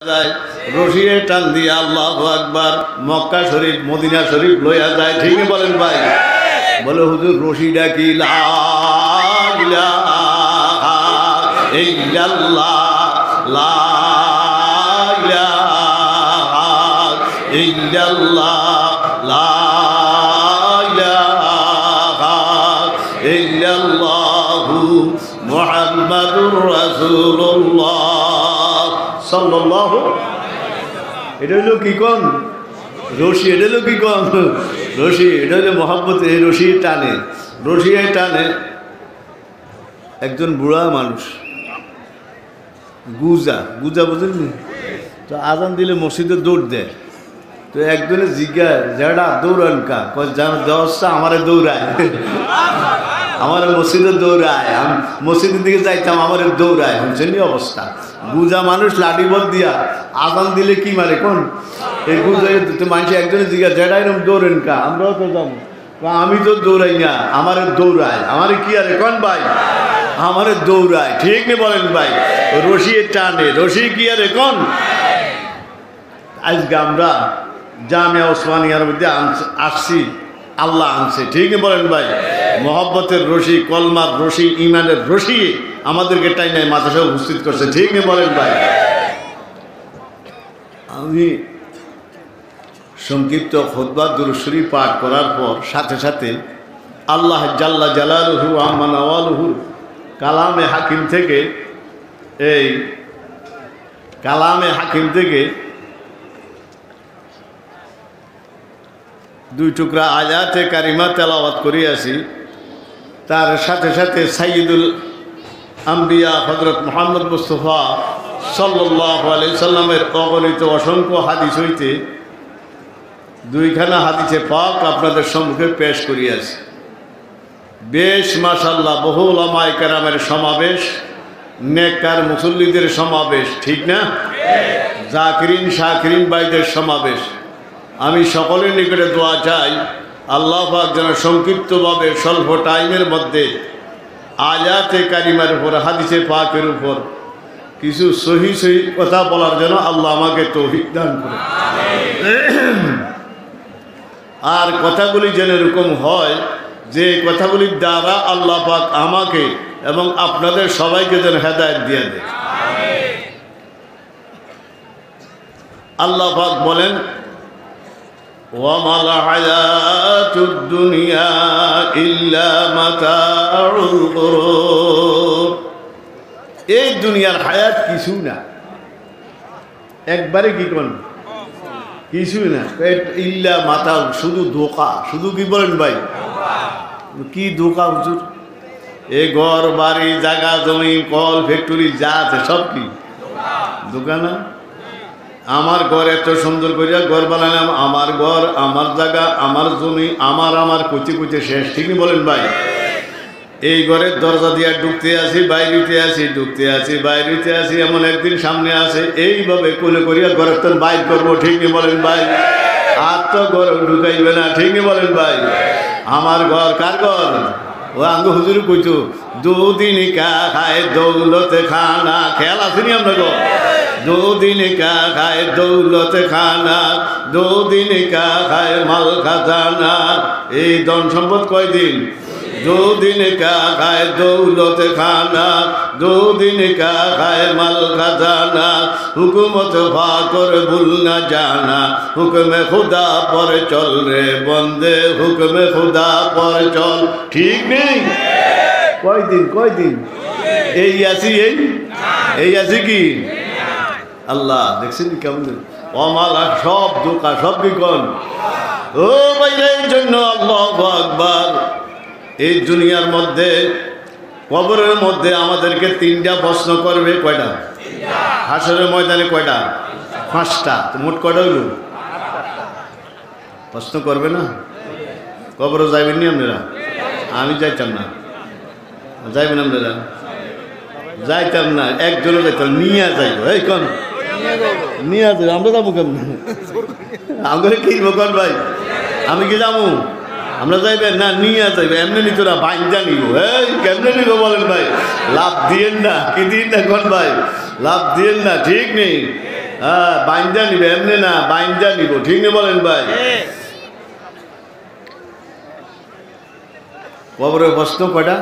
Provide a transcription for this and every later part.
যায় রশিয়ে টান দিয়ে আল্লাহু আকবার মক্কা শরীফ মদিনা শরীফ লইয়া যায়। ঠিকই বলেন ভাই? বলে হুজুর রশিটা কি? লা ইলাহা ইল্লাল্লাহ, লা ইলাহা ইল্লাল্লাহ, লা ইলাহা ইল্লাল্লাহু মুহাম্মাদুর রাসূলুল্লাহ সাল্লাল্লাহু। এটা হলো কি কোন রশি? এটা হলো কি কোন রশি? এটা হলো মহব্বত। এই রশি টানে, রশি টানে একজন বুড়া মানুষ, গুজা গুজা বুঝেননি তো? আজান দিলে মসজিদে দৌড় দেয়। তো একজনে জিজ্ঞাসা, যারা দৌড়ান কা? দশটা আমারে দৌড়ায়, আমার মসজিদে দৌড়ায়, আমি মসজিদের দিকে যাইতাম, আমার দৌড়ায়। শুনছেন অবস্থা? গুজা মানুষ লাঠি বল দিয়া আজান দিলে কি মারে কোন? এই গুজা মানুষ একজনে জিজ্ঞাসা, যেটা এরকম দৌড়েন কা? আমরাও তো যাবো। আমি তো দৌড়াই না, আমার দৌড়ায়। আমার কি আরে কোন ভাই? আমার দৌড়ায়। ঠিক নেই বলেন ভাই? রশি টানে, রশি কি আরে কোন? আজকে আমরা জামিয়া ওসমানিয়ার মধ্যে আসছি, আল্লাহ আনছে। ঠিক বলেন ভাই? মহব্বতের রশি, কলমার রশি, ইমানের রশি আমাদেরকে টাইনায় মাদ্রাসায় উপস্থিত করছে। ঠিক বলেন ভাই? আমি সংক্ষিপ্ত খুতবা দুরূদ শরীফ পাঠ করার পর সাথে সাথে আল্লাহ জাল্লা জালালুহু আম্মা নাওয়ালুহু কালামে হাকিম থেকে, এই কালামে হাকিম থেকে দুই টুকরা আয়াতে কারিমা তেলাওয়াত করিয়াছি। তার সাথে সাথে সাইয়্যিদুল আম্বিয়া হযরত মুহাম্মদ মুস্তাফা সাল্লাল্লাহু আলাইহি সাল্লামের অগণিত অসংখ্য হাদিস হইতে দুইখানা হাদিসে পাক আপনাদের সম্মুখে পেশ করিয়াছি। বেশ মাশাআল্লাহ, বহু উলামায়ে কেরামের সমাবেশ, নেককার মুসল্লিদের সমাবেশ, ঠিক না? জাকিরিন শাকিরিন ভাইদের সমাবেশ। আমি সকলের নিকটে দোয়া চাই, আল্লাহ পাক যেন সংক্ষিপ্তভাবে স্বল্প টাইমের মধ্যে আয়াতে কারিমার উপর, হাদিসে পাকের উপর কিছু সহি সহি কথা বলার জন্য আল্লাহ আমাকে তৌফিক দান করে। আর কথাগুলি যেন এরকম হয় যে কথাগুলির দ্বারা আল্লাহ পাক আমাকে এবং আপনাদের সবাইকে যেন হেদায়েত দিয়ে দেয়। আল্লাহ পাক বলেন, ওয়ামাল হায়াতুদ দুনিয়া ইল্লা মাতাউল গুরুর। এই দুনিয়ার হায়াত কিছু না, একবারে কি কোন কিছু না, ইল্লা মাতাউ, শুধু ধোঁকা। শুধু কি বলেন ভাই? কি ধোঁকা হুজুর? এই ঘর বাড়ি জায়গা জমি কল ফ্যাক্টরি যা আছে সব কি ধোঁকা না? আমার ঘর এত সুন্দর করিয়া ঘর বানালাম, আমার ঘর, আমার জায়গা, আমার জমি, আমার কুচি কুচি শেষ। ঠিকই বলেন ভাই? এই ঘরের দরজা দিয়া ঢুকতে আসি, বাইরেতে আসি, ঢুকতে আসি, বাইরেতে আসি, এমন একদিন সামনে আসে এইভাবে কোলে করিয়া ঘরের তো বাইর করবো। ঠিকই বলেন ভাই? আর তো ঘর ঢুকাইবে না। ঠিকই বলেন ভাই? আমার ঘর কার ঘর? ও আঙ্গ হুজুর কইতো, দুদিন কা খায় দৌলত খানা। খেয়াল আসেনি আমরা গো? दो दिन का खाए दौलत खाना, दो दिन का खाए माल खजाना। এই ধন সম্পদ কয় দিন? दो दिन का खाए दौलत खाना, दो दिन का खाए माल खजाना। हुकूमत फाकर भूल न जाना, हुक्म खुदा पर चल रे बंदे, हुक्म खुदा पर चल। ঠিক নেই? কয় দিন? কয় দিন? এই আছি, এই আছি কি আল্লাহ দেখছেন কেমন? অমালা সব ধোঁকা, সব কি কোন? ও ভাই, এই জন্য আল্লাহু আকবার। এই দুনিয়ার মধ্যে, কবরের মধ্যে আমাদেরকে তিনটা প্রশ্ন করবে। কয়টা? হাসরের ময়দানে কয়টা? 5টা। তো মোট কয়টা হইল? প্রশ্ন করবে না? কবরে যাইবেন নি আপনারা? আমি যাইতাম না। যাইবেন আপনারা? যাইতাম না, একজনও যাইতাম, নিয়ে যাইব। এই কোন নিয়ে যাবো? আমরা যাবো কেমন? আমরা কিনবো কোন ভাই? আমি কি যাবো? আমরা যাইবেন না, নিয়ে যাইবে। এমনি নিত না, বাইন্দা নিব। এই কেমনে নিব বলেন ভাই? লাভ দিয়েন না, কি দিন না কোন ভাই? লাভ দিয়েন না, ঠিক নেই? হ্যাঁ বাইন্দা নিবে, এমনি না, বাইন্দা নিব, ঠিক না বলেন ভাই? কবরের প্রশ্ন কয়টা?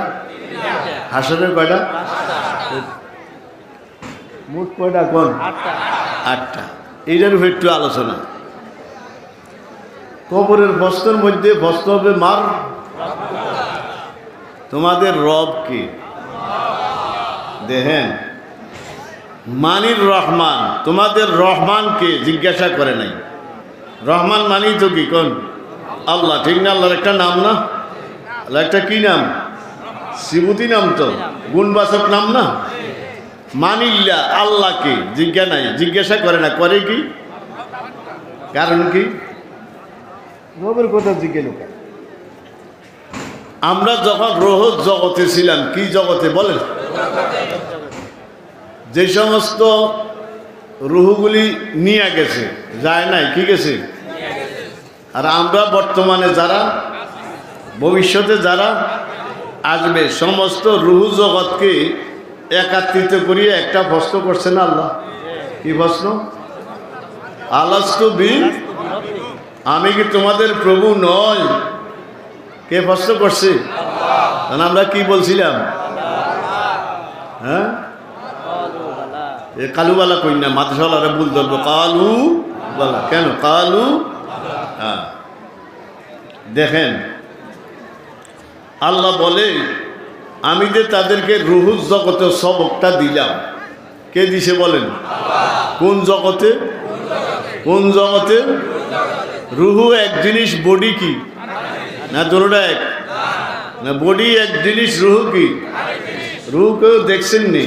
হাসরের কয়টা? মোট কয়টা? কোন? 8টা। এইটার উপর একটু আলোচনা। কবরের প্রশ্নের মধ্যে প্রশ্ন হবে মার তোমাদের রব কি? দেখেন, মানির রহমান, তোমাদের রহমানকে জিজ্ঞাসা করে নাই। রহমান মানি তো কি? কোন? আল্লাহ, ঠিক না? আল্লাহর একটা নাম না? আল্লাহ একটা কি নাম? সিবুতি নাম, তো গুণবাচক নাম না? মানিল্লা আল্লাহকে জিজ্ঞাসা করে না। করে কি? কারণ কি? রবের কথা জিজ্ঞেস করে। আমরা যখন রোহ জগতে ছিলাম, কি জগতে বলেন? যে সমস্ত রুহগুলি নিয়ে গেছে, যায় নাই, কি গেছে? আর আমরা বর্তমানে যারা, ভবিষ্যতে যারা আসবে, সমস্ত রুহ জগৎকে একাত্রিত করিয়ে একটা প্রশ্ন করছে না আল্লাহ? কি প্রশ্ন? আলাস্তু বি, আমি কি তোমাদের প্রভু নয়? কে প্রশ্ন করছে? কারণ আমরা কি বলছিলাম? হ্যাঁ, কালুবালা কই না, মাদ্রাসাওয়ালারা ভুল ধরবো, কালু বালা। কেন কালু? হ্যাঁ, দেখেন আল্লাহ বলে, আমি যে তাদেরকে রুহুর জগতে সবকটা দিলাম। কে দিছে বলেন? কোন জগতে? কোন জগতে? রুহু এক জিনিস, বডি কি না? দুটোটা এক না? বডি এক জিনিস, রুহু কি? রুহু কেউ দেখছেননি?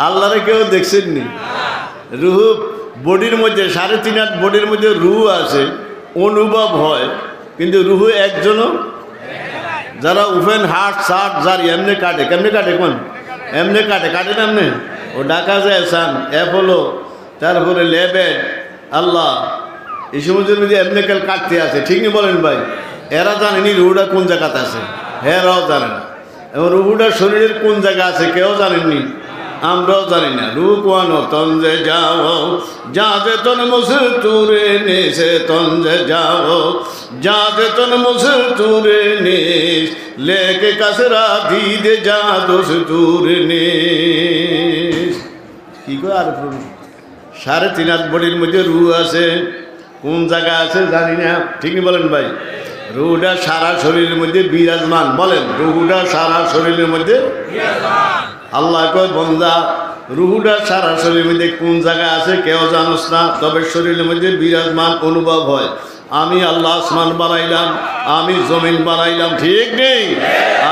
আল্লাহরে কেউ দেখছেননি? রুহু বডির মধ্যে 3.5 বডির মধ্যে রুহু আছে, অনুভব হয়, কিন্তু রুহু একজনও। যারা ওপেন হার্ট শার্ট যার এমনি কাটে, কেমনি কাটে? কোন? এমনি কাটে না এমনি? ও ডাকা যায় সান, অ্যাপোলো, তারপরে লেবেড, আল্লাহ, এই সমুদ্রের মধ্যে এমনি কাল কাটতে আছে, ঠিক না বলেন ভাই? এরা জানেনি রুহুটা কোন জায়গাতে আছে, এরাও জানে না। এবং রুহুটা শরীরের কোন জায়গা আছে কেউ জানেননি, আমরাও জানি না। রুহ কোয়ানো তঞ্জে যাও, যাতে তন মুসে তুরে নেছে, তঞ্জে যাও যাতে তন মুসে তুরে নেস, লেকে কাসরা দিদে যা দোষ তুরে নেস। কি করে? আর 3.5 বডির মধ্যে রুহ আছে, কোন জায়গা আছে জানি না, ঠিক না বলেন ভাই? রুহুটা সারা শরীরের মধ্যে বিরাজমান। বলেন, রুহুটা সারা শরীরের মধ্যে। আল্লাহ কয়, বন্দা, রুহুটা সারা শরীরের মধ্যে কোন জায়গায় আছে কেউ জানোস না, তবে শরীরের মধ্যে বিরাজমান অনুভব হয়। আমি আল্লাহ আসমান বানাইলাম, আমি জমিন বানাইলাম, ঠিক নেই?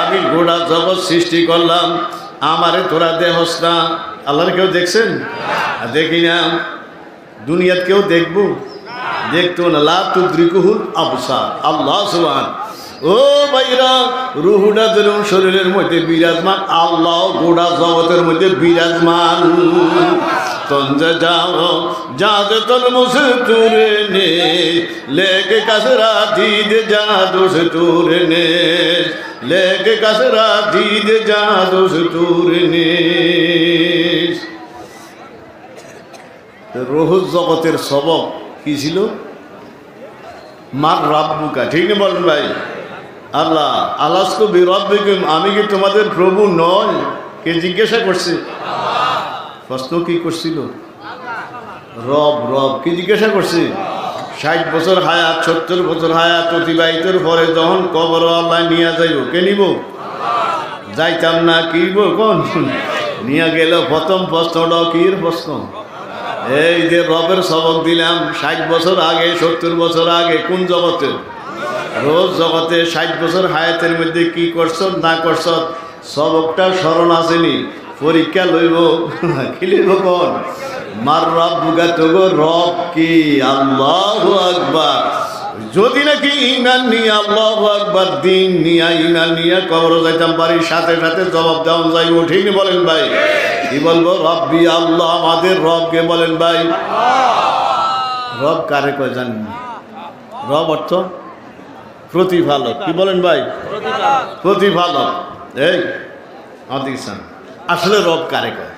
আমি গোটা জগৎ সৃষ্টি করলাম, আমারে তোরা দেহস না। আল্লাহর কেউ দেখছেন? দেখি না। দুনিয়াত কেউ দেখবো? দেখতো না। লা তুদরিকুহুল আবসার, আল্লাহ সুবহান। ও ভাইরা, রুহুটা যেরকম শরীরের মধ্যে বিরাজমান, আল্লাহ গোটা জগতের মধ্যে বিরাজমান। তঞ্জে যাও যাতে তন মুসে তুরে নে, লেকে কাসরা দিদে যা দোষ তুরে নে, লেকে কাসরা দিদে যা দোষ তুরে নে। রুহ জগতের সবক কি ছিল? মার রাব্বুকা, ঠিক না বলেন ভাই? আল্লাহ, আলাস্তু বিরাব্বিকুম, আমি কি তোমাদের প্রভু নয়? কে জিজ্ঞাসা করছে? প্রশ্ন কি করছিল? রব কি জিজ্ঞাসা করছে? 60 বছর হায়াত, 70 বছর হায়াত অতিবাহিতর পরে যখন কবর আল্লাহ নিয়ে যাইব, কে নিব? যাইতাম না, কিব কোন নিয়ে গেল। প্রথম প্রশ্নটাও কি প্রশ্ন? এই যে রবের সবক দিলাম 60 বছর আগে, 70 বছর আগে, কোন জগতে? রোজ জগতে 60 বছর হায়াতের মধ্যে কি করছ না করছ, সবকটা স্মরণ আসেনি। পরীক্ষা লইব, কি লইব? কোন? মার রাব্বুকা, তোগো রব কি? আল্লাহু আকবার। যদি নাকি ইমান নিয়ে, আল্লাহু আকবার, দিন নিয়ে, ইমান নিয়ে কবর যাইতাম পারি, সাথে সাথে জবাব দেওয়া যাইব, ঠিক না বলেন ভাই? কি বলবো? রব্বি আল্লাহ, আমাদের রবকে বলেন ভাই। রব কারে কয় জানেন? রব অর্থ প্রতিপালক। কি বলেন ভাই? প্রতিপালক। এই আসলে রব কারে কয়?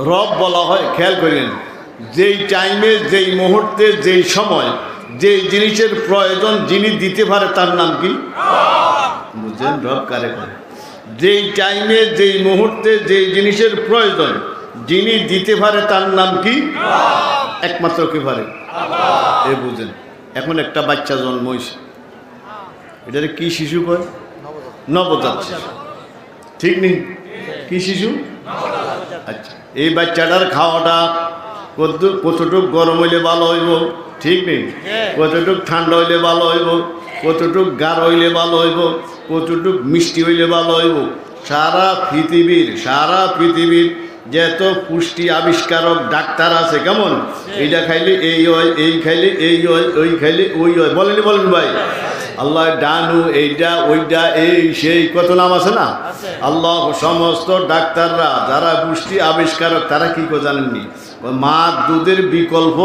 রব বলা হয়। খেয়াল করেন, যেই টাইমে, যেই মুহূর্তে, যেই সময়, যেই জিনিসের প্রয়োজন যিনি দিতে পারে তার নাম কি? বুঝছেন? রব কারে করে? যেই টাইমে, যেই মুহূর্তে, যেই জিনিসের প্রয়োজন যিনি দিতে পারে তার নাম কি? একমাত্র কে পারে? এ বুঝেন। এখন একটা বাচ্চা জন্ম হয়েছে, এটারে কি শিশু কয়? নবজাত শিশু। ঠিক নেই? কি শিশু? আচ্ছা, এই বাচ্চাটার খাওয়াটা কতটুক গরম হইলে ভালো হইব? ঠিক নেই? কতটুক ঠান্ডা হইলে ভালো হইব? কতটুক গাঢ় হইলে ভালো হইব? কতটুক মিষ্টি হইলে ভালো হইব? সারা পৃথিবীর যত পুষ্টি আবিষ্কারক ডাক্তার আছে, কেমন এইটা খাইলে এই হয়, এই খাইলে এই হয়, ওই খাইলে ওই হয়, বলেন ভাই? আল্লাহ ডানু, এইটা ওইটা, এই সেই কত নাম আছে না? আল্লাহ সমস্ত ডাক্তাররা যারা পুষ্টি আবিষ্কারক তারা কি করে জানেননি? মা দুধের বিকল্প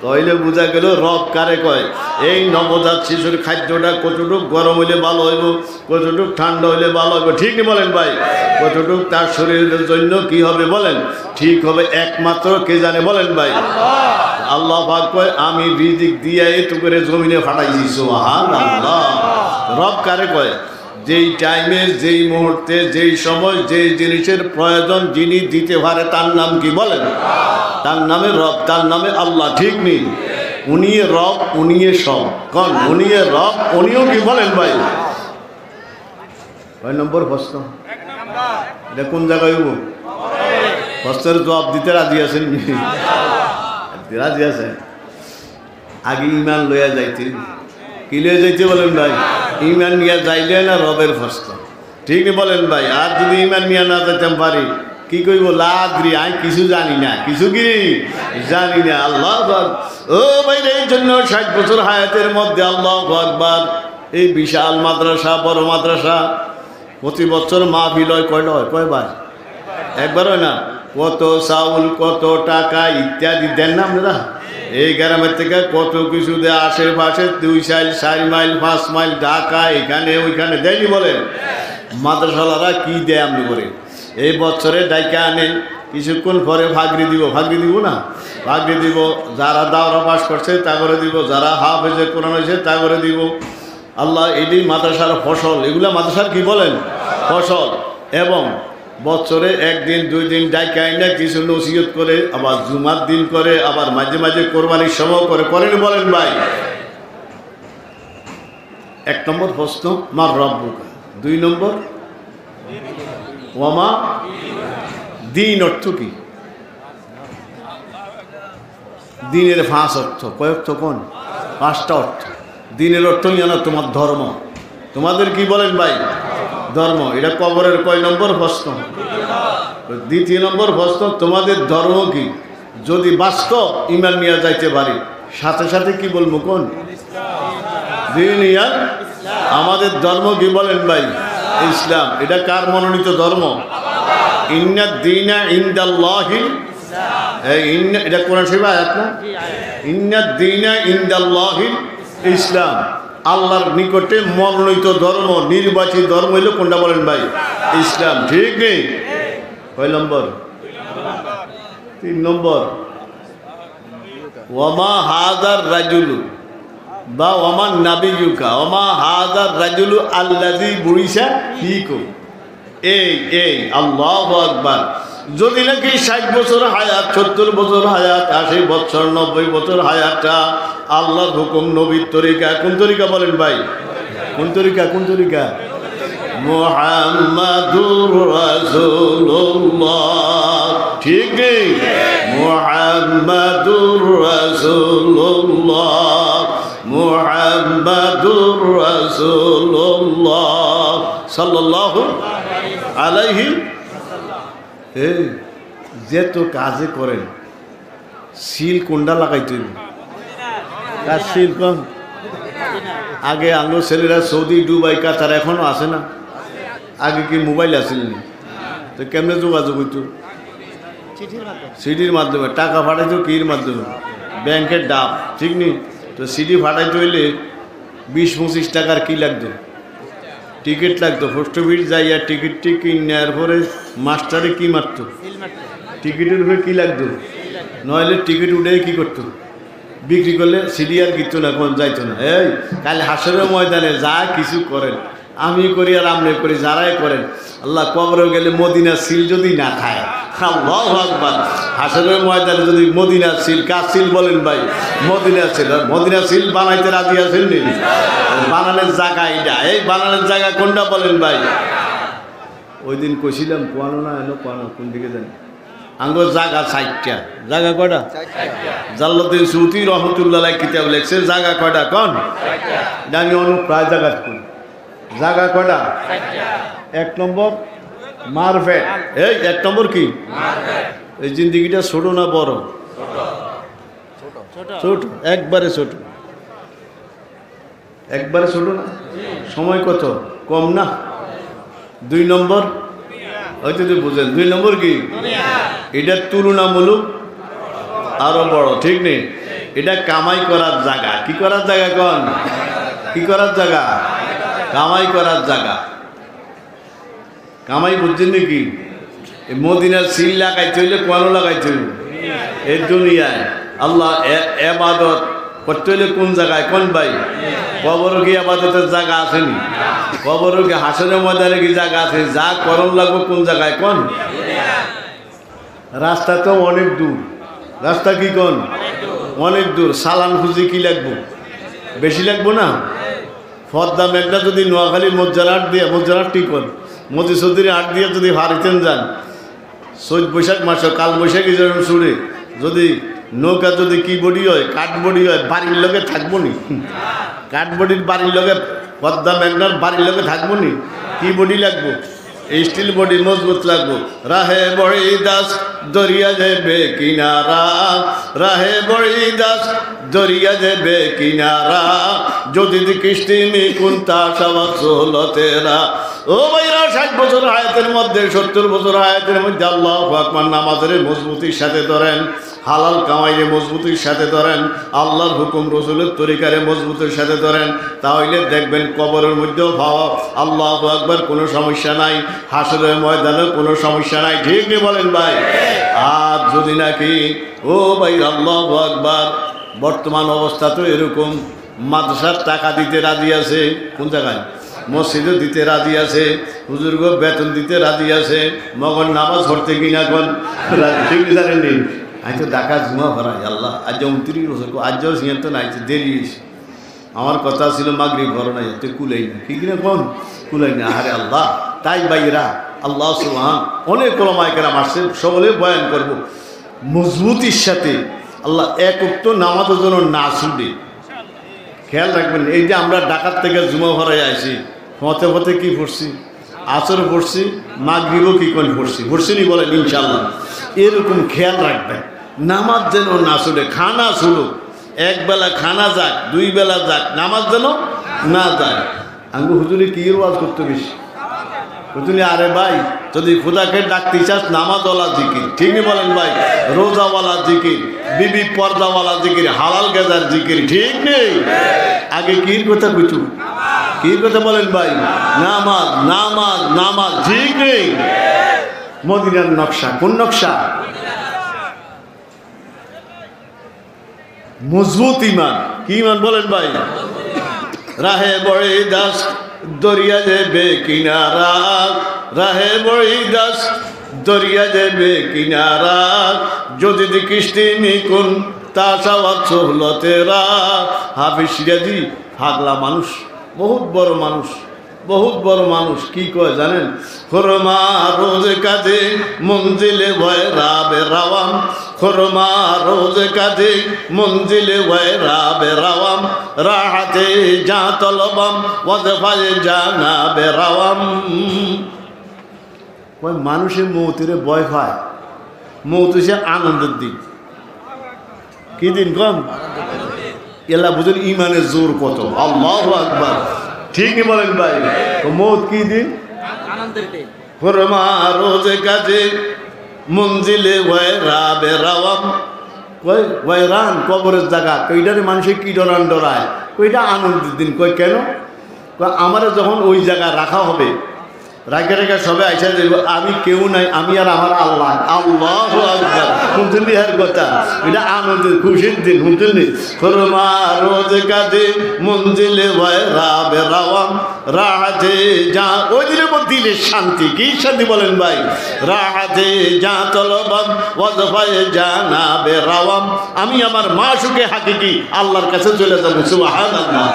তাইলে বোঝা গেল রব কারে কয়। এই নবজাত শিশুর খাদ্যটা কতটুক গরম হইলে ভালো হইব, কতটুক ঠান্ডা হইলে ভালো হইব, ঠিক নেই বলেন ভাই? কতটুক তার শরীরের জন্য কি হবে বলেন? ঠিক হবে একমাত্র কে জানে বলেন ভাই? আল্লাহ পাক কয় আমি রিজিক দিয়ে এত করে জমিনে ফাটাইছি। সুবহানাল্লাহ। রব কারে কয়? যেই টাইমে, যেই মুহূর্তে, যেই সময়, যেই জিনিসের প্রয়োজন যিনি দিতে পারে তার নাম কি বলেন? তার নামে রব, তার নামে আল্লাহ। ঠিক নেই? উনি রব, উনি সব। কোন? উনি রব, উনিও কি বলেন ভাই? কয় নম্বর প্রশ্ন? এটা কোন জায়গায় হইব? প্রশ্নের জবাব দিতে রাজি আছেন? রাজি আছেন? আগে ইমান লইয়া যাইতে, কি লইয়া যাইতে বলেন ভাই? ইমান নিয়ে যাইলে না রবের প্রশ্ন। ঠিক নেই বলেন ভাই? আর যদি ইমান নিয়ে না যাইতাম পারি কি কইব? লাদ্রি, আমি কিছু জানি না, কিছু কি জানি না। আল্লাহ ও ভাই, এই জন্য 60 বছর হায়াতের মধ্যে আল্লাহু আকবার, এই বিশাল মাদ্রাসা, বড় মাদ্রাসা, প্রতি বছর মাহফিল হয়। কয়টা হয়? কয়বার? একবার হয় না? কত চাউল, কত টাকা ইত্যাদি দেন না আপনারা? এই গ্রামের থেকে কত কিছু দেয়, আশেপাশে 2 মাইল 4 মাইল 5 মাইল ঢাকা, এখানে ওইখানে দেয়নি বলেন? মাদ্রাসাওয়ালারা কি দেয় আপনি করে? এই বছরে ডাইকা আনেন, কিছুক্ষণ পরে ভাগরি দিব। ভাগরি দিব না? ভাগরি দিব। যারা দাওরা পাস করছে তা করে দিব, যারা হাফেজে কোরআন হয়েছে তা করে দিব। আল্লাহ, এটি মাদ্রাসার ফসল। এগুলা মাদ্রাসার কি বলেন? ফসল। এবং বছরে 1 দিন 2 দিন ডাইকা আইনা কিছু নসিহত করে, আবার জুমার দিন করে, আবার মাঝে মাঝে কোরবানির সময় করে। করেন বলেন ভাই? 1 নম্বর প্রশ্ন মার রব্বুকা। 2 নম্বর ওয়ামা দিন। অর্থ কি? দিনের 5 অর্থ। কয় অর্থ? কোন 5টা অর্থ? দিনের অর্থ নিয়ে না তোমার ধর্ম। তোমাদের কি বলেন ভাই? ধর্ম। এটা কবরের কয় নম্বর প্রশ্ন? 2 নম্বর প্রশ্ন। তোমাদের ধর্ম কি? যদি বাস্তব ইমান নিয়ে যাইতে পারি, সাথে সাথে কি বলবো? কোন দিন? আমাদের ধর্ম কি বলেন ভাই? ইসলাম। এটা কার মনোনীত ধর্ম? ইন্না দীনা ইনদাল্লাহি, এটা কোরআন শরীফ আয়াত না? ইন্না দীনা ইনদাল্লাহি ইসলাম। আল্লাহর নিকটে মনোনীত ধর্ম, নির্বাচিত ধর্ম হইল কোনটা বলেন ভাই? ইসলাম। ঠিক নেই? কয় নম্বর? 3 নম্বর। ওয়ামা হাযার রাজুলু বা ওয়ামান নাবিয়ুকা ওয়ামা হাযার রাজুলু আল্লাযী বুইসা ফীকুম। এই আল্লাহু আকবার। যদি নাকি 60 বছর হায়াত, 70 বছর হায়াত, 80 বছর, 90 বছর হায়াতটা আল্লাহর হুকুম, নবীর তরিকা। কোন তরিকা বলেন ভাই? কোন তরিকা? কোন তরিকা? মুহাম্মাদুর রাসূলুল্লাহ। ঠিক নেই? মুহাম্মাদুর রাসূলুল্লাহ, মুহাম্মাদুর রাসূলুল্লাহ সাল্লাল্লাহু আলাইহি। এই যে তো কাজে করেন, সিল কোনটা লাগাইতে হইব? কার সিল কোন? আগে আঙ্গুর ছেলেরা সৌদি, দুবাই, কাতার এখনো আছে না? আগে কি মোবাইল আসেন? তো কেমনে যোগাযোগ হইতো? সিডির মাধ্যমে। টাকা পাঠাইতো কির মাধ্যমে? ব্যাংকের ডাব। ঠিক নেই? তো সিডি ফাটাইতে হইলে 20-25 টাকার কি লাগতো? টিকিট লাগতো পোস্ট অফিস যাইয়া টিকিটটি কিনার পরে মাস্টারে কি মারতো টিকিটের উপরে কি লাগতো নইলে টিকিট উঠে কি করতো বিক্রি করলে সিরিয়াল কিচ্ছু না কোন যাইতো না। এই কাল হাসরের ময়দানে যা কিছু করেন আমি করি আর আপনি করি যারাই করেন আল্লাহ কবরে গেলে মদিনা সিল যদি না খায় আল্লাহু আকবার হাসরের ময়দানে যদি মদিনা সিল কার সিল বলেন ভাই মদিনা সিল মদিনা সিল বানাইতে রাজি আছেন নি বানানোর জায়গা এটা এই বানানোর জায়গা কোনটা বলেন ভাই ওই দিন কইছিলাম কোয়ানো না এলো কোয়ানো কোন দিকে জানি আঙ্গো জায়গা 60টা জায়গা কয়টা জাল্লাউদ্দিন সূতি রহমাতুল্লাহ আলাইহি কিতাব লেখছে জায়গা কয়টা কোন জানি অনু প্রায় জায়গা কোন জায়গা কয়টা 1 নম্বর মারফেট এই 1 নম্বর কি মারফেট এই জিন্দেগিটা ছোট না বড় ছোট একবারে ছোট একবারে ছোট না সময় কত কম না 2 নম্বর হয়তো তুই বুঝেন 2 নম্বর কি এটার তুলনামূলক আরো বড় ঠিক নেই এটা কামাই করার জায়গা কি করার জায়গা কোন কি করার জায়গা কামাই করার জায়গা কামাই বুঝছেন নাকি মদিনার সিল লাগাইতে হইলে কোন লাগাইতে হইল এই দুনিয়ায় আল্লাহ ইবাদত করতে হইলে কোন জায়গায় কোন ভাই কবর কি ইবাদতের জায়গা আসেনি কবর কি হাসরের ময়দানে কি জায়গা আছে যা করণ লাগবে কোন জায়গায় কোন রাস্তা তো অনেক দূর রাস্তা কি কোন অনেক দূর সালান খুঁজি কি লাগবো বেশি লাগবো না ফর্দা মেঘনা যদি নোয়াখালী মজ্জারাট দিয়ে মজ্জারাট টিকন মোদি চৌধুরী আট দিয়ে যদি হারিতেন যান চৈত বৈশাখ মাসে কাল বৈশাখী যখন সুরে যদি নৌকা যদি কি বডি হয় কাঠ বডি হয় বাড়ির লগে থাকবো নি কাঠ বডির বাড়ির লগে পদ্মা মেঘনার বাড়ির লগে থাকবো নি কি বডি লাগবো স্টিল বডি মজবুত লাগবো রাহে বড়ি দাস দরিয়া যাবে কিনারা রাহে বড়ি দাস দরিয়া যাবে কিনারা যদি কিস্তি মি কুন্তা সবার সোলতেরা ও ভাইরা 60 বছর হায়াতের মধ্যে 70 বছর হায়াতের মধ্যে আল্লাহু আকবার নামাজের মজবুতির সাথে ধরেন হালাল কামাইয়ে মজবুতির সাথে ধরেন আল্লাহর হুকুম রসুলের তরিকারে মজবুতির সাথে ধরেন তাহলে দেখবেন কবরের মধ্যেও ভাব আল্লাহু আকবার কোনো সমস্যা নাই হাসরের ময়দানে কোনো সমস্যা নাই ঠিক নেই বলেন ভাই আর যদি নাকি ও ভাই আল্লাহু আকবার বর্তমান অবস্থা তো এরকম মাদ্রাসার টাকা দিতে রাজি আছে কোন জায়গায় মসজিদও দিতে রাজি আছে হুজুরগো বেতন দিতে রাজি আছে মগর নামাজ পড়তে কিনা কোন ঠিক জানেননি আমি তো ডাকা জুমা ভরাই আল্লাহ আজ 29 বছর আজ সিয়ান্ত নাই দেরি আমার কথা ছিল মাগরিব ভরো নাই তুই কুলাই না কি কিনা কোন কুলাই না আরে আল্লাহ তাই বাইরা আল্লাহ সুবহান অনেক ওলামায়ে কেরাম আসছে সকলে বয়ান করব মজবুতির সাথে আল্লাহ এক ওয়াক্ত নামাজের জন্য না ছুটে খেয়াল রাখবেন এই যে আমরা ঢাকার থেকে জুমা ভরাই আইছি হতে হতে কি পড়ছি আসর পড়ছি মাগরিবও কি কোন পড়ছি নি বলেন ইনশাআল্লাহ এরকম খেয়াল রাখবেন নামাজ যেন না ছুটে খানা শুরু এক বেলা খানা যাক 2 বেলা যাক নামাজ যেন না যায় আঙ্গু হুজুরে কি ওয়াজ করতে বেশি হুজুরে আরে ভাই যদি খোদাকে ডাকতে চাস নামাজওয়ালা জিকির ঠিকই বলেন ভাই রোজাওয়ালা জিকির বিবি পর্দাওয়ালা জিকির হালাল গেজার জিকির ঠিক নেই আগে কির কথা কইছু কির কথা বলেন ভাই নামাজ নামাজ নামাজ ঠিক নেই মদিনার নকশা কোন নকশা মজবুত ইমান কি ইমান বলেন ভাই রাহে বড়ি দাস দরিয়া যাবে কিনারা রাহে বড়ি দাস দরিয়া যাবে কিনারা যদি কিস্তি নিকুন তা সওয়াত সোহলতেরা হাফিজ সিরাজি পাগলা মানুষ বহুত বড় মানুষ কি কয় জানেন খরমা রোজ কাজে মঞ্জিলে ভয় রাবে রাওয়াম খরমা রোজ কাজে মঞ্জিলে ভয় রাবে রাওয়াম রাহাতে যা তলবাম ওয়াজফায়ে জানা বেরাওয়াম ওই মানুষের মৌতিরে ভয় পায় মৌত সে আনন্দের দিন কি দিন কম এলা বুঝুন ইমানের জোর কত আল্লাহু আকবার ঠিকই বলেন ভাই মৌত কি দিন আনন্দের দিন ফরমা রোজ কাজে মঞ্জিলে ওয়াইরা বেরাওয়াম কই ওয়াইরান কবরের জায়গা কইটারে মানুষে কি ডরায় কইটা আনন্দের দিন কই কেন আমার যখন ওই জায়গায় রাখা হবে, রাখা রেখা সবাই আইসা দেব, আমি কেউ নাই, আমি আর আমার আল্লাহ। আল্লাহ শুনছেন ইহার কথা, এটা আনন্দের খুশির দিন। শুনছেন ফরমা রোজ কাজে মঞ্জিলে ভয় রাবে রাওয়াম রাহাতে যা, ওই দিনের মধ্যে দিলে শান্তি। কি শান্তি বলেন ভাই? রাহাতে যা তলবাম ওয়াজফায়ে জানা বে রাওয়াম, আমি আমার মাশুকে হাকিকি আল্লাহর কাছে চলে যাবো। সুবহানাল্লাহ।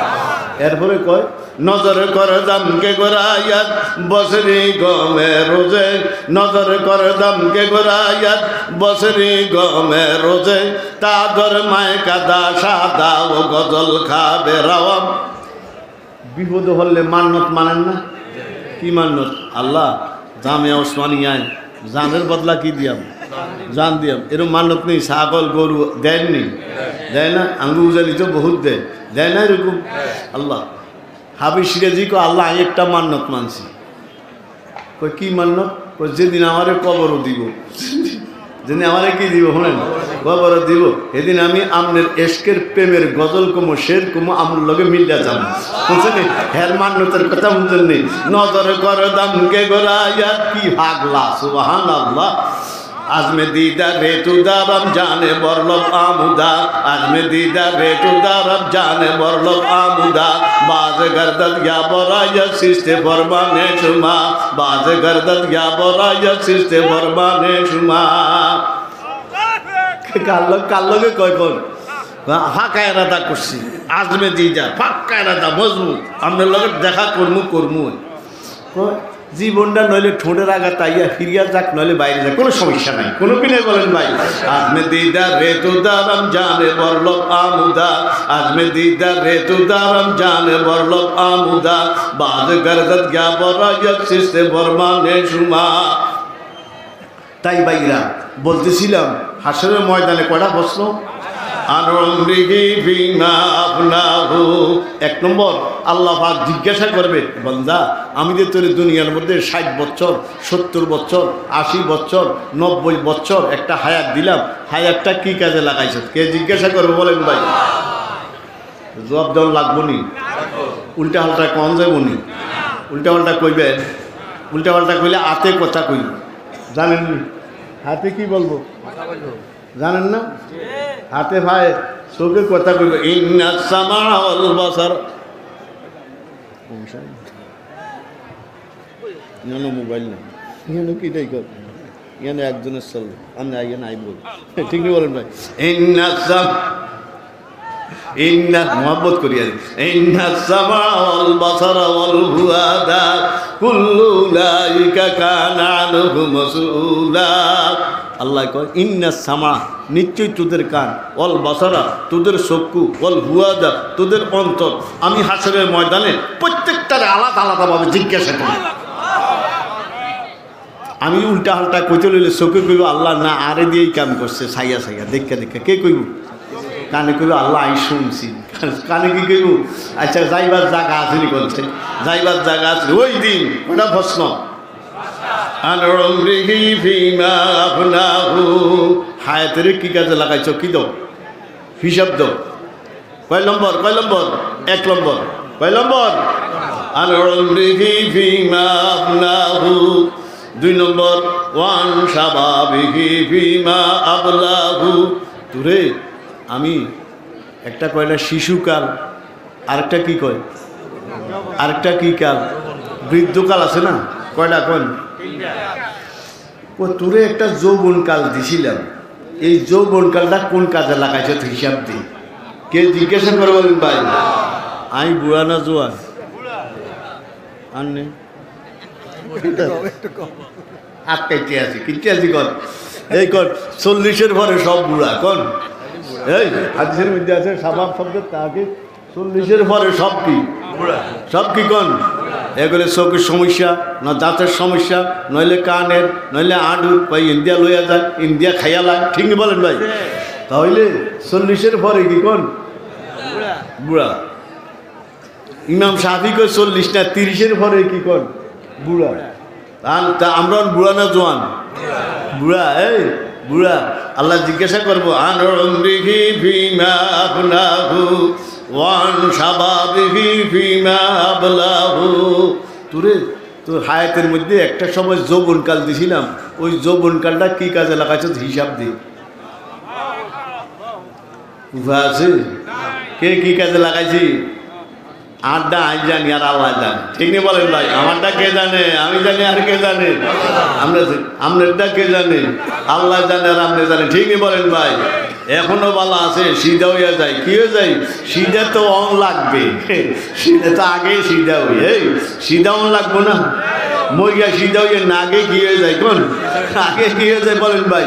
এরপরে কয় নজর করে দামকে গোরায়াত বসরি গমে রোজে, নজর করে দামকে গোরায়াত বসরি গমে রোজে, তাদর মায় কাদা সাদা ও গজল খাবে রাওয়াম। বিপদ হলে মান্নত মানেন না? কি মান্নত? আল্লাহ জামিয়া ওসমানিয়ায় জানের বদলা কি দিয়াম? জান দিয়াম। এরকম মান্নত নেই? ছাগল গরু দেননি? দেয় না? আঙ্গু উজালি তো বহুত দেয়, দেয় না এরকম? আল্লাহ হাবিজ সিরাজি কো আল্লাহ আমি একটা মান্নত মানছি। কই কি মান্নত? কই যেদিন আমারে কবরও দিব, যেদিন আমারে কি দিব শোনেন, কবরও দিব, সেদিন আমি আমনের এশকের প্রেমের গজল কমো শের কমো আমার লগে মিল্লা যাব। বুঝছেন? হের মান্যতের কথা বুঝছেন নেই? নজর কর দামকে গোরাইয়া, কি ভাগলা। সুবহানাল্লাহ। আজমে দিদা রেতু দারম জানে বরলব আমুদা, আজমে দিদা রেতু দারম জানে বরলব আমুদা, বাজ গর্দত গয়া বরায়া সিস্তে ফরমানে শুমা, বাজ গর্দত গয়া বরায়া সিস্তে ফরমানে শুমা। কাল্লকে কয় কোন ফাঁকা এরাদা করছি, আজমে দিদা ফাঁকা এরাদা মজবুত, আপনার লগে দেখা করমু করমু। জীবনটা নইলে ঠোঁটের আগা তাইয়া ফিরিয়া যাক, নইলে বাইরে যাক, কোনো সমস্যা নাই, কোনো কিনে বলেন ভাই। আজমে দিদা রেতু দারম জানে বরলব আমুদা, আজমে দিদা রেতু দারম জানে বরলব আমুদা, বাজ গর্দত গয়া বরায়া সিস্তে ফরমানে শুমা। তাই ভাইরা বলতেছিলাম হাসরের ময়দানে কয়টা প্রশ্ন? এক নম্বর আল্লাহ পাক জিজ্ঞাসা করবে, বান্দা আমি যে তোর দুনিয়ার মধ্যে 60 বছর 70 বছর 80 বছর 90 বছর একটা হায়াত দিলাম, হায়াতটা কি কাজে লাগাইছ? কে জিজ্ঞাসা করবে বলেন ভাই? জবাব দেওয়া লাগবো নি? উল্টা পাল্টা কম যাবো নি? উল্টা পাল্টা কইবেন? উল্টা পাল্টা কইলে আতে কথা কইব, জানেন নি? হাতে কি বলবো জানেন না? হাতে ভাই চোখে কথা কইব। ইন্না সামা ওয়াল বাসার, ইয়ানো মোবাইল না, ইয়ানো কি দেই কর, ইয়ানো একজনের চল, আমি আইয়া নাই বল, ঠিক নেই বলেন ভাই? ইন্না সাম, ইন্না মোহাব্বত করি আর ইন্না সামা ওয়াল বাসার ওয়াল ফুআদা কুল্লু লাইকা কানা আনহু মাসউলা। আল্লাহ কয় ইন্না সামা, নিশ্চয়ই তোদের কান, অল বাসারা তোদের চক্ষু, অল হুয়াদা তোদের অন্তর, আমি হাসরের ময়দানে প্রত্যেকটার আলাদা আলাদাভাবে জিজ্ঞাসা করি। আমি উল্টা হাল্টা কইতে লইলে চোখে কইব আল্লাহ না আরে দিয়েই কাম করছে, সাইয়া সাইয়া দেখা দেখা। কে কইব? কানে কইব আল্লাহ আমি শুনছি। কানে কি কইব? আচ্ছা যাইবার জায়গা আছে নি? বলছে যাইবার জায়গা আছে। ওই দিন ওটা প্রশ্ন, হায়াতের কি কাজে লাগাইছ? কি দাও? হিসাব দাও। কয় নম্বর? কয় নম্বর? 1 নম্বর। কয় নম্বর? 2 নম্বর ওয়ান শাবাবিহি ফিমা আবলাহু। তুরে আমি একটা কয় না শিশুকাল, আরেকটা কি কয়? আরেকটা কি কাল? বৃদ্ধকাল আছে না? কয়টা কোন? ও তোরে একটা যৌবনকাল দিছিলাম, এই যৌবনকালটা কোন কাজে লাগাইছ হিসাব দি। কে জিজ্ঞাসা করে বলেন ভাই? আমি বুড়া না জোয়ান? আর নেই আটকাইতে আছি, কিনতে আছি কন এই কন 40-এর পরে সব বুড়া কন। এই হাদিসের মধ্যে আছে স্বভাব শব্দ তাকে 40-এর পরে সব কি সব কি কন? এগুলো চোখের সমস্যা, না দাঁতের সমস্যা, নইলে কানের, নইলে আডুর, ভাই ইন্ডিয়া লইয়া যায়, ইন্ডিয়া খাইয়া লাগ, ঠিক নি বলেন ভাই? তাহলে 40-এর পরে কি কন? বুড়া। ইমাম শাফি কই 40 না 30-এর পরে কি কন? বুড়া। তা আমরা বুড়া না জোয়ান? বুড়া। এই বুড়া আল্লাহ জিজ্ঞাসা করবো আনরিহি ফিমা আফনাহু ওয়ান শাবাবিহি ফিমা আবলাহু। তোরে তোর হায়াতের মধ্যে একটা সময় যৌবনকাল দিছিলাম, ওই যৌবনকালটা কি কাজে লাগাইছ হিসাব দি। উপায় আছে? কে কি কাজে লাগাইছি? আড্ডা আজ জানি আর আল্লাহ জানে, ঠিক নেই বলেন ভাই? আমারটা কে জানে? আমি জানি আর কে জানে? আপনারটা কে জানে? আল্লাহ জানে আর আপনি জানে, ঠিক নেই বলেন ভাই? এখনো বলা আছে সিধা হইয়া যায়, কি হয়ে যায়? সিধা তো অন লাগবে, সিধা তো আগে সিধা হই, এই সিধা অন লাগবো না? মরিয়া সিধা হইয়া না আগে কি হয়ে যায়? কোন আগে কি হয়ে যায় বলেন ভাই?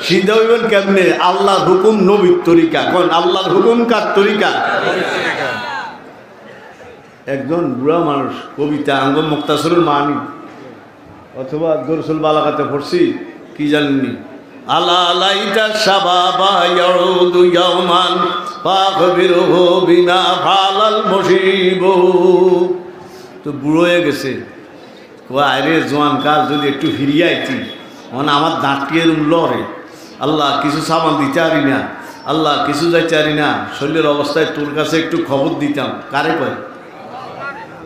সিধা হইবেন কেমনে? আল্লাহর হুকুম নবীর তরিকা। কোন আল্লাহর হুকুম কার তরিকা? একজন বুড়া মানুষ কবিতা আঙ্গ মুক্তাসরুল মানি অথবা দরসুল বালাগাতে পড়ছি, কি জানেননি? আলা লাইতা শাবাবা ইয়াউদু ইয়াওমান ফাখবিরহু বিনা ফালাল মুসিবু। তো বুড়ো হয়ে গেছে, কয় আরে জোয়ান কাল যদি একটু ফিরিয়ে আইতি, মানে আমার দাঁতটিয়ে লড়ে। আল্লাহ কিছু সামান দিতে পারি না, আল্লাহ কিছু যাইতে পারি না, শরীরের অবস্থায় তোর কাছে একটু খবর দিতাম। কারে কয়?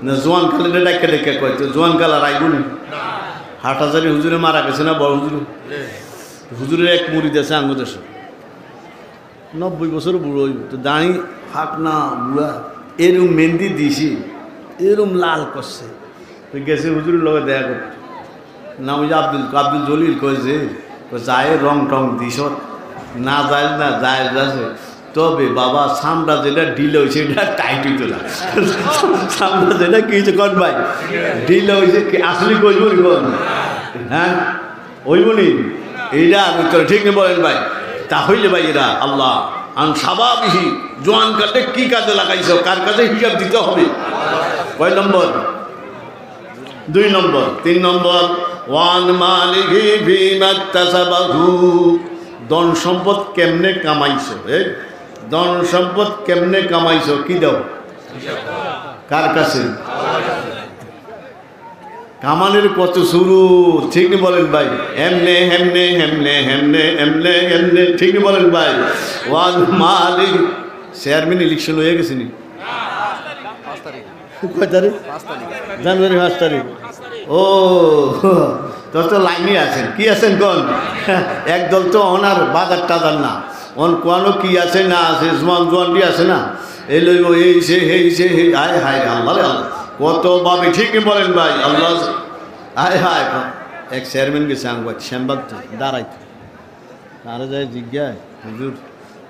না জোয়ান কালে ডাক্কা ডেকে কয়। তো জোয়ান কাল আর আইবনি? হাটহাজারি হুজুরে মারা গেছে না বড় হুজুর? হুজুরের এক মুরিদ আছে আঙ্গদেশ, 90 বছর বুড়ো হইব, তো দাঁড়ি ফাঁক না বুড়া, এরম মেহেন্দি দিছি, এরম লাল করছে। তো গেছে হুজুরের লগে দেখা করতে, নাম ওই যে আব্দুল জলিল কয়েছে, যায় রং টং দিস না যায় না যায় যাচ্ছে, তবে বাবা সামরা যেটা ঢিল হয়েছে এটা টাইট হইতো না। সামরা যেটা কি হয়েছে কন ভাই? ঢিল হয়েছে, আসলে কইব নি কোন? হ্যাঁ ওইব নি? এইটা ঠিক নেই বলেন ভাই? তা হইলে ভাই এরা আল্লাহ আন শাবাবিহি, জোয়ান কাটে কি কাজে লাগাইছ, কার কাছে হিসাব দিতে হবে। কয় নম্বর? 2 নম্বর। 3 নম্বর ওয়ান মালিহি ফিমা ইকতাসাবাহু, ধন সম্পদ কেমনে কামাইছো? ধন সম্পদ কেমনে কামাইছো কি দাও? কার কাছে? কামানের কত শুরু, ঠিক নি বলেন ভাই? এমনে হেমনে হেমনে হেমনে এমনে এমনে, ঠিক নি বলেন ভাই? ওয়ান মালিক চেয়ারম্যান ইলেকশন হয়ে গেছে নি? কয় তারিখ? জানুয়ারি 5 তারিখ। ও তোর তো লাইনে আছেন, কি আছেন কোন? একদল তো ওনার বাজার টাজার না, অন কোয়ানো কি আছে না আছে, জোয়ানটি আছে না, এই লইব এই সে হেই সে হে, আয় হায় আল্লাহ রে আল্লাহ কত ভাবে, ঠিক বলেন ভাই? আল্লাহ আয় হায়। এক চেয়ারম্যান গেছে আঙ্গবাদ শ্যামবাগ দাঁড়াইতে, আরো যায় জিজ্ঞায় হুজুর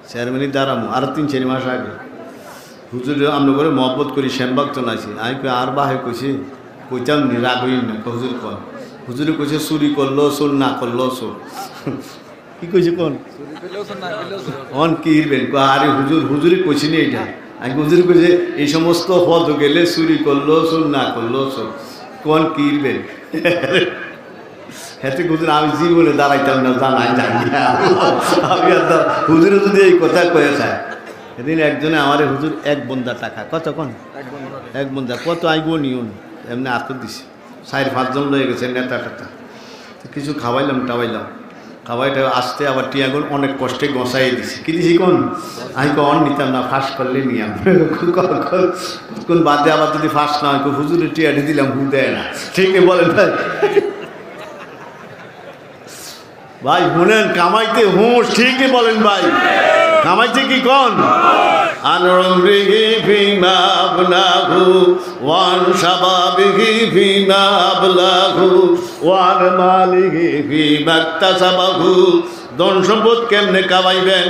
চেয়ারম্যানই দাঁড়ামো আর 3-4 মাস আগে। হুজুর আমরা করে মহব্বত করি, শ্যামবাগ তো নাইছি। আমি আর বাহে কইছি, কইতাম নি রাগ হইল না। হুজুর কন, হুজুরে কইছে চুরি করলো চোর, না করলো চোর। কি কইছে কোন? অন কি ইরবেন? আরে হুজুর, হুজুরে কইছি নি এইটা। আমি হুজুর কইছে এই সমস্ত পদ গেলে চুরি করলো চোর, না করলো চোর, কোন কি ইরবেন? হেতে হুজুর আমি জীবনে দাঁড়াইতাম না, জানাই জানি আমি হুজুরে যদি এই কথা কয়ে চায়। সেদিন একজনে আমার হুজুর 1 বন্দা টাকা, কত কোন? 1 বন্দা কত আইব নিউন, এমনি আত দিছে। 4-5 জন লয়ে গেছে নেতা টেতা, কিছু খাওয়াইলাম টাওয়াইলাম, খাওয়াইটা আসতে আবার টিয়াগুন অনেক কষ্টে গসাই দিছি। কি দিছি কোন? আমি অন নিতাম না, ফাঁস করলে নিয়াম কোন বাদে আবার যদি ফাঁস না হয় হুজুরে টিয়াটি দিলাম, হু দেয় না, ঠিক বলেন ভাই? ভাই শুনেন, কামাইতে হুঁশ, ঠিকই বলেন ভাই? কামাইতে কি কোন? আনরমরিহি ফিমা আবলাহু ওয়ান শাবাবিহি ফিমা আবলাহু ওয়ান মালিহি ফিমা ইকতাসাবাহু। ধন সম্পদ কেমনে কামাইবেন?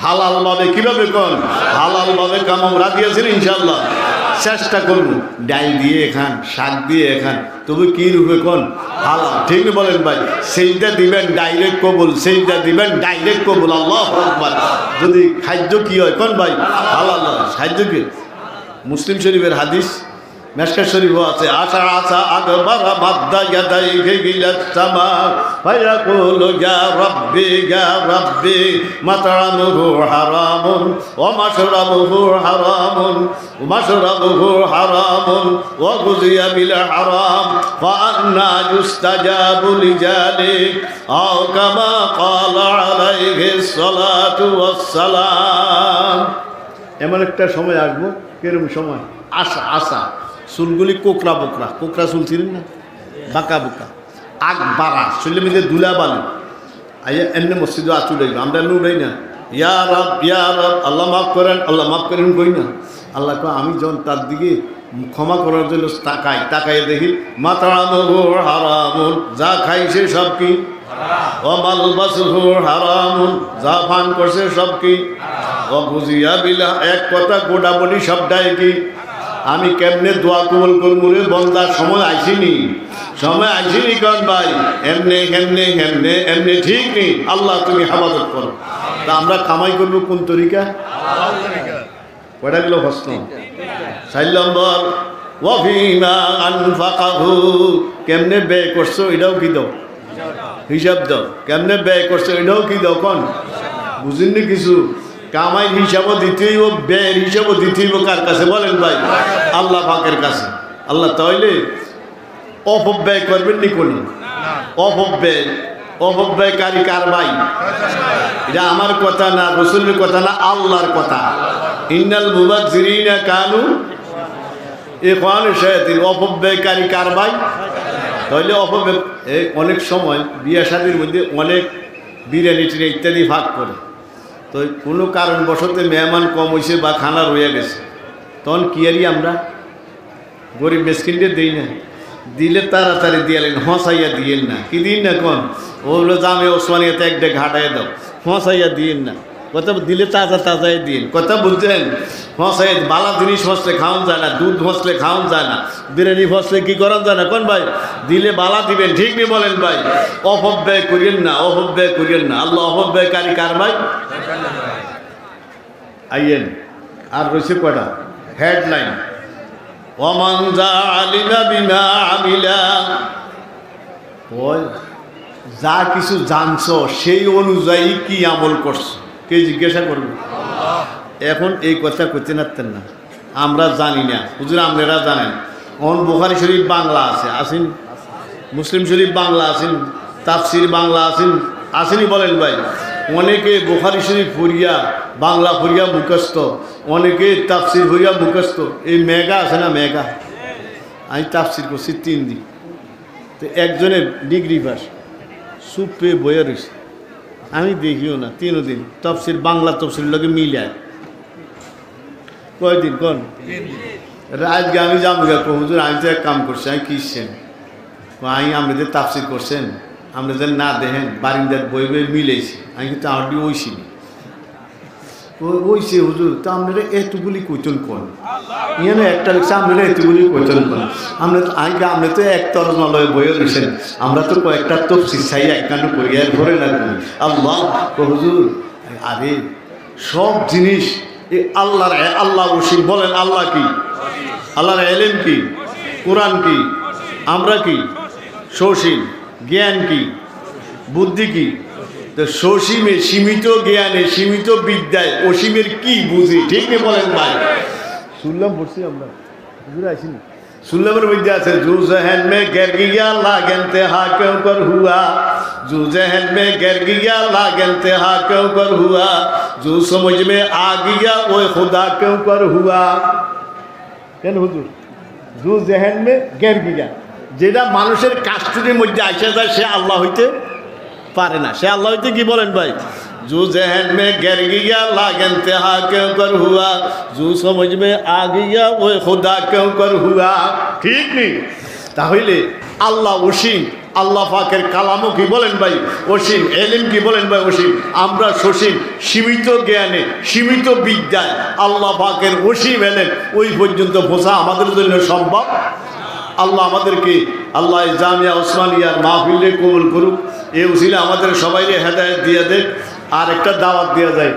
হালাল ভাবে। কিভাবে কোন? হালাল ভাবে কামাও। রাজি আছেন ইনশাআল্লাহ? চেষ্টা করুন, ডাল দিয়ে খান, শাক দিয়ে খান, তবু কি রূপে কোন? হালাল, ঠিক বলেন ভাই? সেইটা দিবেন ডাইরেক্ট কবুল, সেইটা দিবেন ডাইরেক্ট কবুল। আল্লাহু আকবার। যদি খাদ্য কি হয় কোন ভাই? হালাল। খাদ্য কি? মুসলিম শরীফের হাদিস, মেশকাত শরীফও আছে, আশা আশা আকবার মাদ্দা ইয়াদাইহি ইলা সামা ফায়াকুলু ইয়া রাব্বি মাতআমুহু হারামুন ওয়া মাশরাবুহু হারামুন ওয়া গুযিয়া বিল হারাম ফাআন্না ইউস্তাজাবু লিজালিক আও কামা ক্বালা আলাইহিস সালাতু ওয়াস সালাম। এমন একটা সময় আসবো, কিরম সময়, আশা আশা চুলগুলি কোকড়া বোকরা, কোকড়া চুল ছিলেন না, বাঁকা বোকা, আগ বাড়া, চুলের মধ্যে দুলা বালু, আইয়া এমনি মসজিদে আচু দেখবে, আমরা নুড়াই না, ইয়া রব আল্লাহ মাফ করেন, আল্লাহ মাফ করেন কই না। আল্লাহ কয় আমি যখন তার দিকে ক্ষমা করার জন্য তাকাই দেখি মাতামুহু হারামুন, যা খাইছে সব কি ওয়ামালবাসুহু হারামুন, যা পান করছে সব কি ওয়াগুজিয়া বিলা, এক কথা গোডাবডি সবটাই কি। আমি কেমনে দোয়া কবুল করবো রে বন্দা, সময় আইসিনি, সময় আইসিনি কন ভাই, এমনি এমনি এমনি এমনি ঠিক নেই। আল্লাহ তুমি হেফাজত করো। তা আমরা কামাই করবো কোন তরিকা? কয়টা গেল প্রশ্ন? 4 নম্বর ওয়াফিমা আনফাকাহু, কেমনে ব্যয় করছো এটাও কি দাও, হিসাব দাও। কেমনে ব্যয় করছো এটাও কি দাও, কোন বুঝিনি কিছু। কামাই হিসাবও দিতেই ও ব্যয়ের হিসাবও দিতেই ও কার কাছে বলেন ভাই? আল্লাহ পাকের কাছে। আল্লাহ তাহলে অপব্যয় করবেন নি কোন? অপব্যয়কারী কার ভাই? এটা আমার কথা না, রসুলের কথা না, আল্লাহর কথা। ইন্নাল মুবাজ্জিরিনা কানু ইখওয়ানুশ শায়াতিন, অপব্যয়কারী কার ভাই? তাহলে অপব্যয় অনেক সময় বিয়ে শাদীর মধ্যে অনেক বিরিয়ানি টিরে ইত্যাদি ভাগ করে, তো কোনো কারণবশত মেহমান কম হয়েছে বা খানা রয়ে গেছে, তখন কি আরি আমরা গরিব মেসকিনকে দিই না, দিলে তাড়াতাড়ি দিয়ালেন, হসাইয়া দিয়েন না, কি দিন না কোন ওগুলো জামে ওসমানিয়াতে এক ডেক হাঁটাইয়া দাও, হসাইয়া দিয়েন না, কথা দিলে তাজা তাজাই দিন, কথা বুঝছেন? হসাই বালা জিনিস হসলে খাওয়ান যায় না, দুধ হসলে খাওয়ান যায় না, বিরিয়ানি হসলে কি করান যায় না, কোন ভাই? দিলে বালা দিবেন, ঠিক নেই বলেন ভাই? অপব্যয় করিয়েন না, অপব্যয় করিয়েন না। আল্লাহ অপব্যয়কারী কার ভাই? আইয়েন আর রয়েছে কয়টা হেডলাইন, ওমান জাআলিনা বিমা আমিলা, ওই যা কিছু জানছো সেই অনুযায়ী কি আমল করছো, কে জিজ্ঞাসা করবে? এখন এই কথা করতে নাতেন না, আমরা জানি না, হুজুর আপনারা জানেন। বুখারী শরীফ বাংলা আছে, আসেন, মুসলিম শরীফ বাংলা আছেন, তাফসির বাংলা আছেন, আসেনি বলেন ভাই? অনেকে বুখারী শরীফ পড়িয়া বাংলা পড়িয়া মুখস্থ, অনেকে তাফসির পড়িয়া মুখস্থ। এই মেঘা আছে না, মেঘা, আমি তাফসির করছি 3 দিন, তো একজনের ডিগ্রি পাস চুপ পেয়ে বইয়া রয়েছে, আমি দেখিও না 3 দিন তফসির, বাংলা তফসির লোকে মিলায় কয়দিন কোন আজকে আমি যাবো হুজুর, আমি তো এক কাম করছি, আমি কিসছেন আমি আমাদের তাফসির করছেন, আপনাদের না দেখেন বারিন্দার বই বই মিলেছি, আমি কিন্তু আমার ওইছিনি ওইছে হুজুর, তো আপনারা এতগুলি কৈতন করেন, ইয়ানো একটা লিখছে আপনারা এতগুলি কৈতন করেন, আমরা আগে আপনি তো এক তরজমালয়ে বইয়ে রয়েছেন, আমরা তো কয়েকটা তফসির চাই একখান করিয়া ধরে না করি। আল্লাহ হুজুর, আরে সব জিনিস আল্লাহর, আল্লাহ ওসিম বলেন, আল্লাহ কি? আল্লাহর এলেম কি? কোরআন কি? আমরা কি? সসীম জ্ঞান কি? বুদ্ধি কি? তো সসীমে সীমিত জ্ঞানে সীমিত বিদ্যায় অসীমের কি বুঝি, ঠিক নেই বলেন ভাই? শুনলাম পড়ছি আমরা, হুজুর আসিনি, सुल्लम विद्या से जो जहन में गिर गया लागन तेहा क्यों कर हुआ, जो जहन में गिर गया लागन तेहा क्यों कर हुआ, जो समझ में आ गया वो खुदा क्यों कर हुआ। কেন হুজুর जो जहन में गिर गया, যেটা মানুষের কাস্টডির মধ্যে আসে যায় সে আল্লাহ হইতে পারে না, সে আল্লাহ হইতে কি বলেন ভাই? जो जहन में गिर गया लागन तेहा क्यों कर हुआ, जो समझ में आ गया वो खुदा क्यों कर हुआ। ঠিক নেই? তাহলে আল্লাহ অসীম, আল্লাহ পাকের কালামও কি বলেন ভাই? অসীম। এলিম কি বলেন ভাই? অসীম। আমরা সসীম, সীমিত জ্ঞানে সীমিত বিদ্যায় আল্লাহ পাকের অসীম এলেন ওই পর্যন্ত বোঝা আমাদের জন্য সম্ভব। আল্লাহ আমাদেরকে আল্লাহ জামিয়া ওসমানিয়ার মাহফিলে কবুল করুক, এ উসিলা আমাদের সবাইকে হেদায়েত দিয়ে দেখ। আর একটা দাওয়াত দেওয়া যায়,